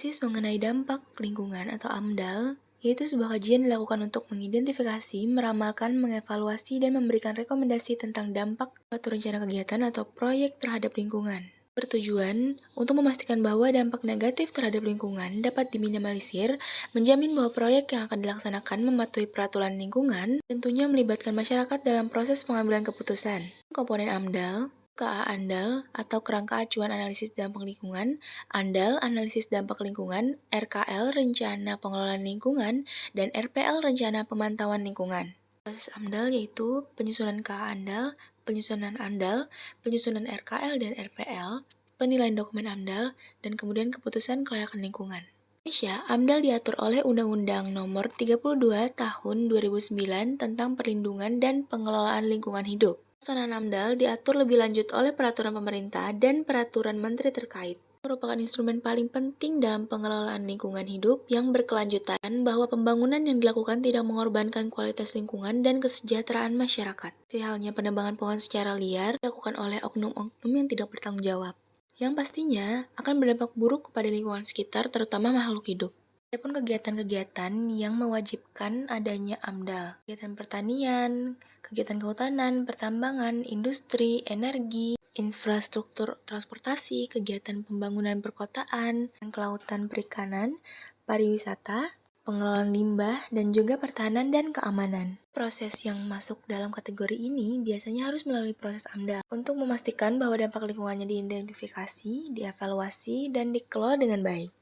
Analisis mengenai dampak lingkungan atau AMDAL yaitu sebuah kajian dilakukan untuk mengidentifikasi, meramalkan, mengevaluasi, dan memberikan rekomendasi tentang dampak suatu rencana kegiatan atau proyek terhadap lingkungan. Bertujuan untuk memastikan bahwa dampak negatif terhadap lingkungan dapat diminimalisir, menjamin bahwa proyek yang akan dilaksanakan mematuhi peraturan lingkungan, tentunya melibatkan masyarakat dalam proses pengambilan keputusan. Komponen AMDAL, KA ANDAL atau Kerangka Acuan Analisis Dampak Lingkungan, ANDAL Analisis Dampak Lingkungan, RKL Rencana Pengelolaan Lingkungan, dan RPL Rencana Pemantauan Lingkungan. Proses AMDAL yaitu penyusunan KA ANDAL, penyusunan ANDAL, penyusunan RKL dan RPL, penilaian dokumen AMDAL, dan kemudian keputusan kelayakan lingkungan. Indonesia, AMDAL diatur oleh Undang-Undang Nomor 32 Tahun 2009 tentang Perlindungan dan Pengelolaan Lingkungan Hidup. Pelaksanaan AMDAL diatur lebih lanjut oleh peraturan pemerintah dan peraturan menteri terkait. Merupakan instrumen paling penting dalam pengelolaan lingkungan hidup yang berkelanjutan bahwa pembangunan yang dilakukan tidak mengorbankan kualitas lingkungan dan kesejahteraan masyarakat. Halnya penebangan pohon secara liar dilakukan oleh oknum-oknum yang tidak bertanggung jawab, yang pastinya akan berdampak buruk kepada lingkungan sekitar terutama makhluk hidup. Adapun kegiatan-kegiatan yang mewajibkan adanya AMDAL, kegiatan pertanian, kegiatan kehutanan, pertambangan, industri, energi, infrastruktur transportasi, kegiatan pembangunan perkotaan, kelautan perikanan, pariwisata, pengelolaan limbah, dan juga pertahanan dan keamanan. Proses yang masuk dalam kategori ini biasanya harus melalui proses AMDAL untuk memastikan bahwa dampak lingkungannya diidentifikasi, dievaluasi, dan dikelola dengan baik.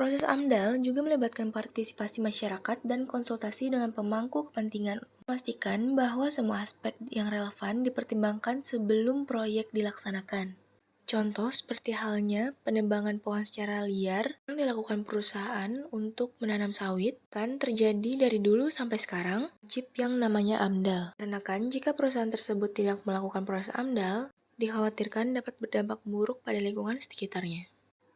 Proses AMDAL juga melibatkan partisipasi masyarakat dan konsultasi dengan pemangku kepentingan, memastikan bahwa semua aspek yang relevan dipertimbangkan sebelum proyek dilaksanakan. Contoh seperti halnya penebangan pohon secara liar yang dilakukan perusahaan untuk menanam sawit kan terjadi dari dulu sampai sekarang, wajib yang namanya AMDAL. Karena kan jika perusahaan tersebut tidak melakukan proses AMDAL, dikhawatirkan dapat berdampak buruk pada lingkungan sekitarnya.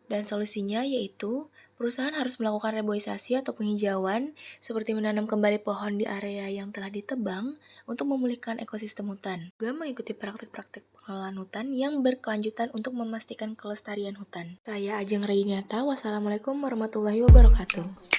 Dan solusinya yaitu perusahaan harus melakukan reboisasi atau penghijauan seperti menanam kembali pohon di area yang telah ditebang untuk memulihkan ekosistem hutan. Juga mengikuti praktik-praktik pengelolaan hutan yang berkelanjutan untuk memastikan kelestarian hutan. Saya Ajeng Redinata, wassalamualaikum warahmatullahi wabarakatuh.